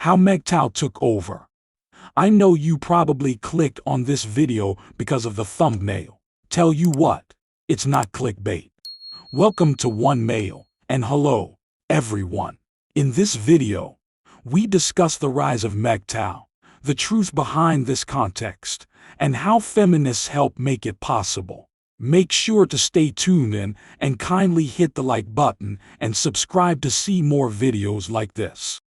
How M.G.T.O.W took over. I know you probably clicked on this video because of the thumbnail. Tell you what, it's not clickbait. Welcome to One Mail, and hello, everyone. In this video, we discuss the rise of M.G.T.O.W, the truth behind this context, and how feminists help make it possible. Make sure to stay tuned in and kindly hit the like button and subscribe to see more videos like this.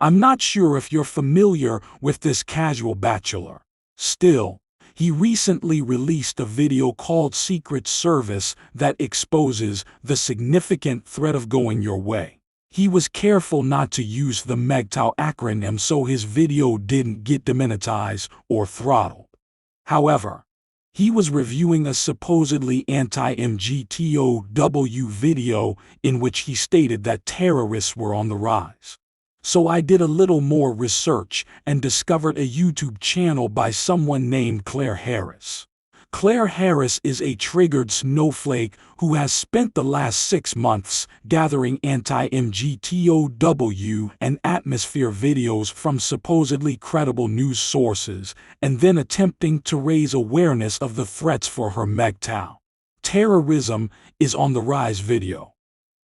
I'm not sure if you're familiar with this casual bachelor. Still, he recently released a video called Secret Service that exposes the significant threat of going your way. He was careful not to use the M.G.T.O.W acronym so his video didn't get demonetized or throttled. However, he was reviewing a supposedly anti-MGTOW video in which he stated that terrorists were on the rise. So I did a little more research and discovered a YouTube channel by someone named Claire Harris. Claire Harris is a triggered snowflake who has spent the last 6 months gathering anti-MGTOW and Manosphere videos from supposedly credible news sources and then attempting to raise awareness of the threats for her M.G.T.O.W. Terrorism is on the rise video.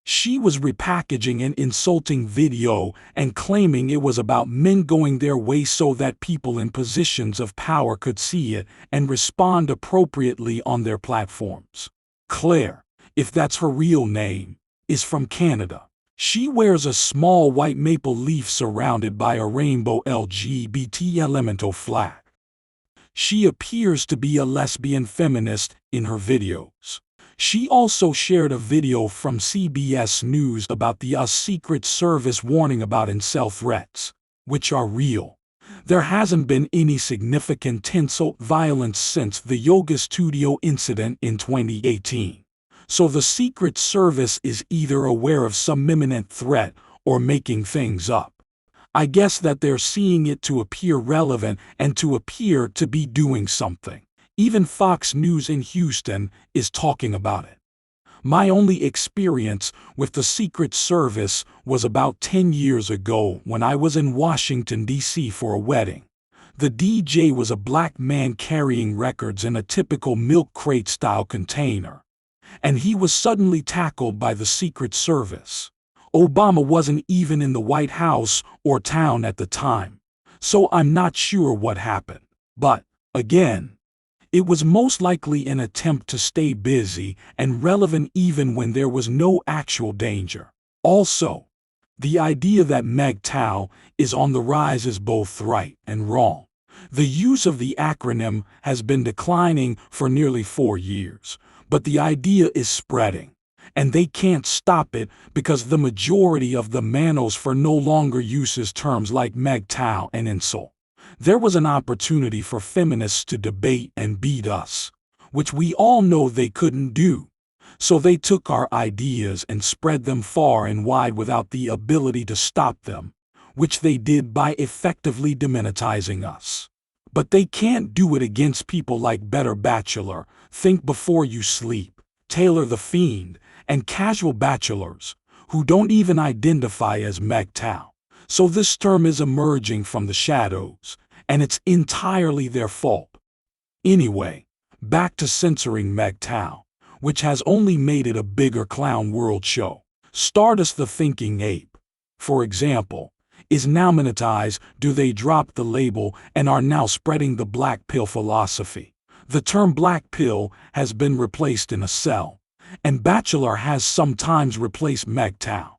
She was repackaging an insulting video and claiming it was about men going their way so that people in positions of power could see it and respond appropriately on their platforms. Claire, if that's her real name, is from Canada. She wears a small white maple leaf surrounded by a rainbow LGBT elemental flag. She appears to be a lesbian feminist in her videos. She also shared a video from CBS News about the Secret Service warning about incel threats, which are real. There hasn't been any significant tensile violence since the yoga studio incident in 2018. So the Secret Service is either aware of some imminent threat or making things up. I guess that they're seeing it to appear relevant and to appear to be doing something. Even Fox News in Houston is talking about it. My only experience with the Secret Service was about 10 years ago when I was in Washington, D.C. for a wedding. The DJ was a black man carrying records in a typical milk crate-style container. And he was suddenly tackled by the Secret Service. Obama wasn't even in the White House or town at the time, so I'm not sure what happened. But, again, it was most likely an attempt to stay busy and relevant even when there was no actual danger. Also, the idea that M.G.T.O.W is on the rise is both right and wrong. The use of the acronym has been declining for nearly 4 years, but the idea is spreading, and they can't stop it because the majority of the Manosphere no longer uses terms like M.G.T.O.W and insult. There was an opportunity for feminists to debate and beat us, which we all know they couldn't do. So they took our ideas and spread them far and wide without the ability to stop them, which they did by effectively demonetizing us. But they can't do it against people like Better Bachelor, Think Before You Sleep, Taylor the Fiend, and casual bachelors, who don't even identify as M.G.T.O.W. So this term is emerging from the shadows, and it's entirely their fault. Anyway, back to censoring M.G.T.O.W, which has only made it a bigger clown world show. Stardust the Thinking Ape, for example, is now monetized. Do they drop the label and are now spreading the black pill philosophy? The term black pill has been replaced in a cell, and Bachelor has sometimes replaced M.G.T.O.W.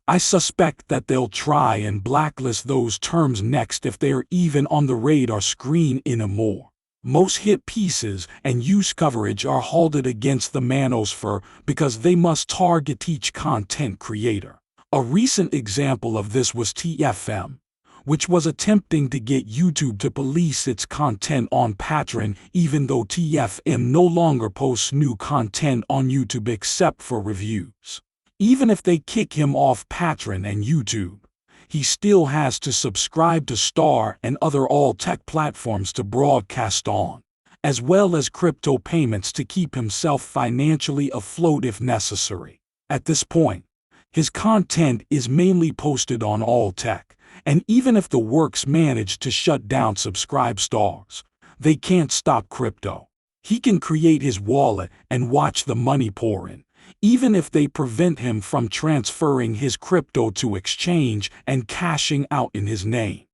I suspect that they'll try and blacklist those terms next if they're even on the radar screen anymore. Most hit pieces and use coverage are halted against the Manosphere because they must target each content creator. A recent example of this was TFM, which was attempting to get YouTube to police its content on Patreon, even though TFM no longer posts new content on YouTube except for reviews. Even if they kick him off Patreon and YouTube, he still has to subscribe to Star and other all-tech platforms to broadcast on, as well as crypto payments to keep himself financially afloat if necessary. At this point, his content is mainly posted on all tech, And even if the works manage to shut down subscribe stars, they can't stop crypto. He can create his wallet and watch the money pour in, even if they prevent him from transferring his crypto to exchange and cashing out in his name.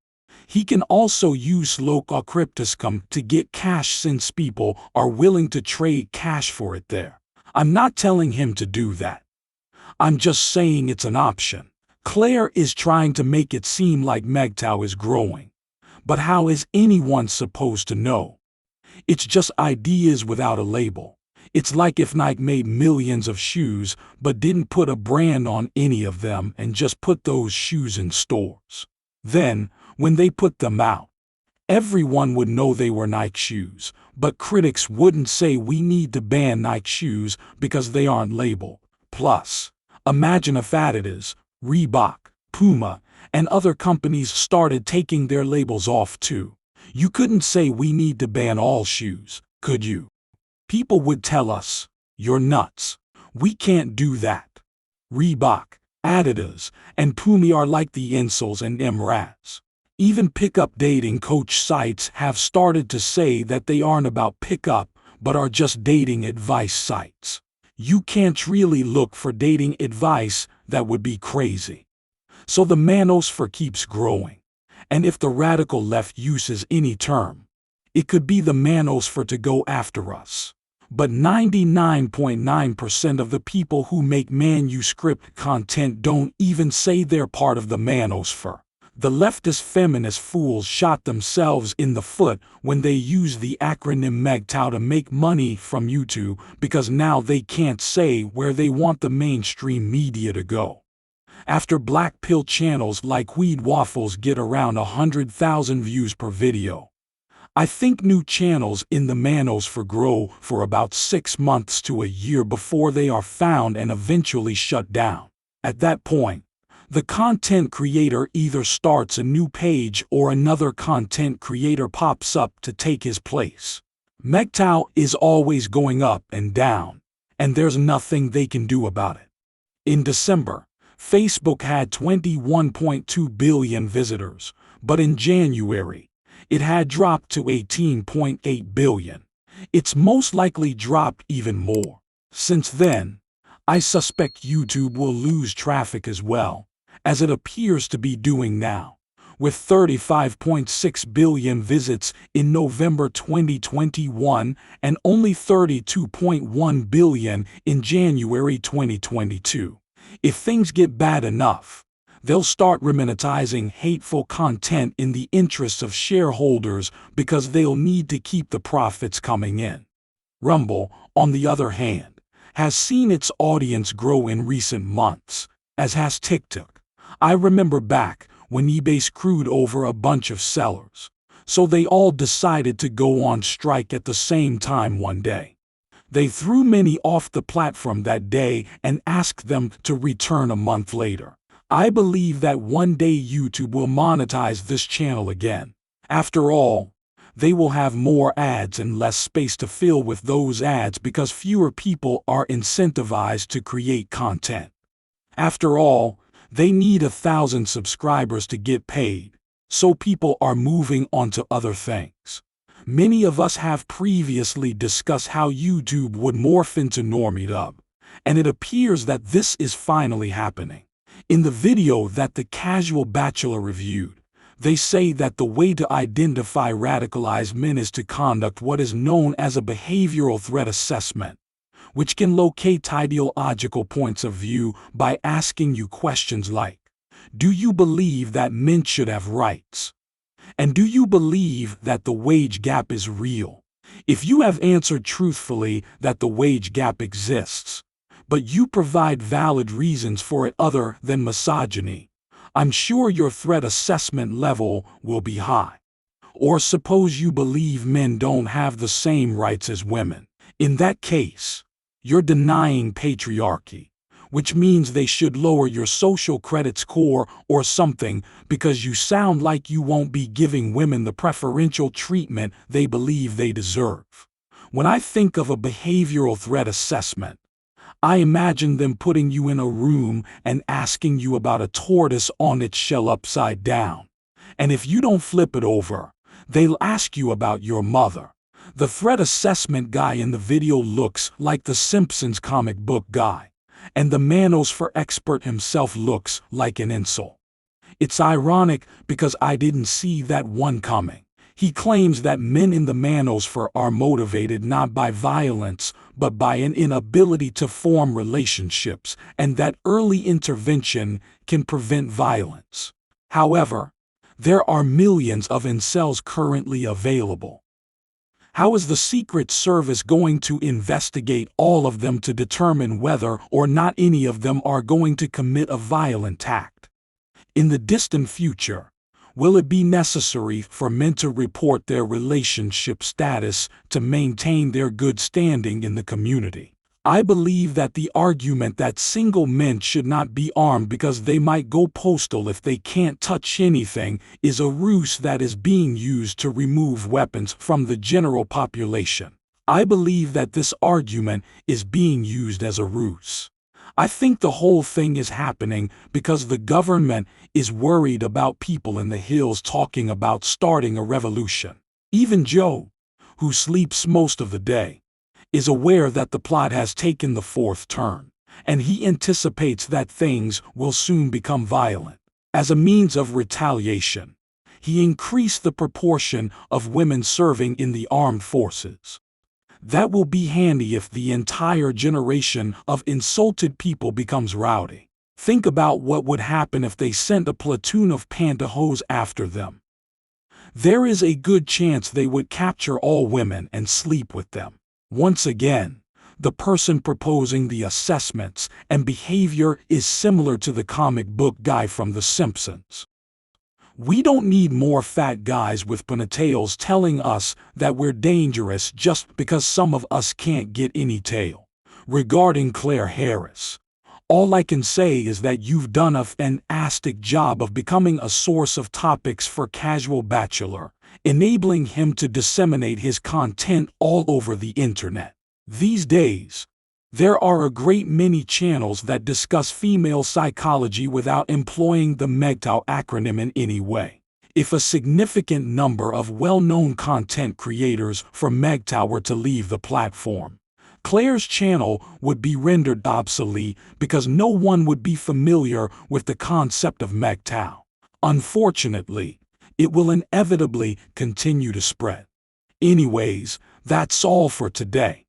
He can also use local cryptoscam to get cash since people are willing to trade cash for it there. I'm not telling him to do that. I'm just saying it's an option. Claire is trying to make it seem like MGTOW is growing. But how is anyone supposed to know? It's just ideas without a label. It's like if Nike made millions of shoes but didn't put a brand on any of them and just put those shoes in stores. Then, when they put them out, everyone would know they were Nike shoes, but critics wouldn't say we need to ban Nike shoes because they aren't labeled. Plus, imagine if Adidas, Reebok, Puma, and other companies started taking their labels off too. You couldn't say we need to ban all shoes, could you? People would tell us, you're nuts. We can't do that. Reebok, Adidas, and Puma are like the incels and MRAs. Even pickup dating coach sites have started to say that they aren't about pickup, but are just dating advice sites. You can't really look for dating advice, that would be crazy. So the Manosphere keeps growing. And if the radical left uses any term, it could be the Manosphere to go after us. But 99.9% of the people who make manuscript content don't even say they're part of the Manosphere. The leftist feminist fools shot themselves in the foot when they used the acronym MGTOW to make money from YouTube because now they can't say where they want the mainstream media to go. After black pill channels like Weed Waffles get around 100,000 views per video, I think new channels in the Manosphere grow for about 6 months to a year before they are found and eventually shut down. At that point, the content creator either starts a new page or another content creator pops up to take his place. MGTOW is always going up and down, and there's nothing they can do about it. In December, Facebook had 21.2 billion visitors, but in January, it had dropped to 18.8 billion. It's most likely dropped even more. Since then, I suspect YouTube will lose traffic as well, as it appears to be doing now, with 35.6 billion visits in November 2021 and only 32.1 billion in January 2022. If things get bad enough, they'll start remonetizing hateful content in the interests of shareholders because they'll need to keep the profits coming in. Rumble, on the other hand, has seen its audience grow in recent months, as has TikTok. I remember back when eBay screwed over a bunch of sellers, so they all decided to go on strike at the same time one day. They threw many off the platform that day and asked them to return a month later. I believe that one day YouTube will monetize this channel again. After all, they will have more ads and less space to fill with those ads because fewer people are incentivized to create content. After all, they need 1,000 subscribers to get paid, so people are moving on to other things. Many of us have previously discussed how YouTube would morph into MGTOW, and it appears that this is finally happening. In the video that the casual Bachelor reviewed, they say that the way to identify radicalized men is to conduct what is known as a behavioral threat assessment, which can locate ideological points of view by asking you questions like, do you believe that men should have rights? And do you believe that the wage gap is real? If you have answered truthfully that the wage gap exists, but you provide valid reasons for it other than misogyny, I'm sure your threat assessment level will be high. Or suppose you believe men don't have the same rights as women. In that case, you're denying patriarchy, which means they should lower your social credit score or something because you sound like you won't be giving women the preferential treatment they believe they deserve. When I think of a behavioral threat assessment, I imagine them putting you in a room and asking you about a tortoise on its shell upside down. And if you don't flip it over, they'll ask you about your mother. The threat assessment guy in the video looks like the Simpsons comic book guy, and the Manosphere expert himself looks like an insult. It's ironic because I didn't see that one coming. He claims that men in the Manosphere are motivated not by violence, but by an inability to form relationships, and that early intervention can prevent violence. However, there are millions of incels currently available. How is the Secret Service going to investigate all of them to determine whether or not any of them are going to commit a violent act? In the distant future, will it be necessary for men to report their relationship status to maintain their good standing in the community? I believe that the argument that single men should not be armed because they might go postal if they can't touch anything is a ruse that is being used to remove weapons from the general population. I believe that this argument is being used as a ruse. I think the whole thing is happening because the government is worried about people in the hills talking about starting a revolution. Even Joe, who sleeps most of the day, is aware that the plot has taken the fourth turn, and he anticipates that things will soon become violent. As a means of retaliation, he increased the proportion of women serving in the armed forces. That will be handy if the entire generation of insulted people becomes rowdy. Think about what would happen if they sent a platoon of pantyhose after them. There is a good chance they would capture all women and sleep with them. Once again, the person proposing the assessments and behavior is similar to the comic book guy from The Simpsons. We don't need more fat guys with ponytails telling us that we're dangerous just because some of us can't get any tail. Regarding Claire Harris, all I can say is that you've done a fantastic job of becoming a source of topics for casual Bachelor, enabling him to disseminate his content all over the internet. These days, there are a great many channels that discuss female psychology without employing the M.G.T.O.W acronym in any way. If a significant number of well-known content creators from M.G.T.O.W were to leave the platform, Claire's channel would be rendered obsolete because no one would be familiar with the concept of M.G.T.O.W. Unfortunately, it will inevitably continue to spread. Anyways, that's all for today.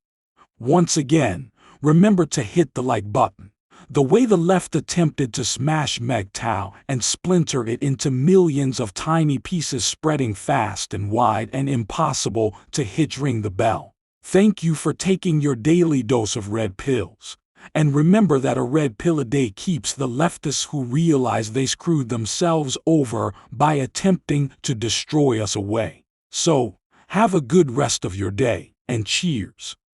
Once again, remember to hit the like button. The way the left attempted to smash M.G.T.O.W and splinter it into millions of tiny pieces spreading fast and wide and impossible to ring the bell. Thank you for taking your daily dose of red pills. And remember that a red pill a day keeps the leftists who realize they screwed themselves over by attempting to destroy us away. So, have a good rest of your day, and cheers.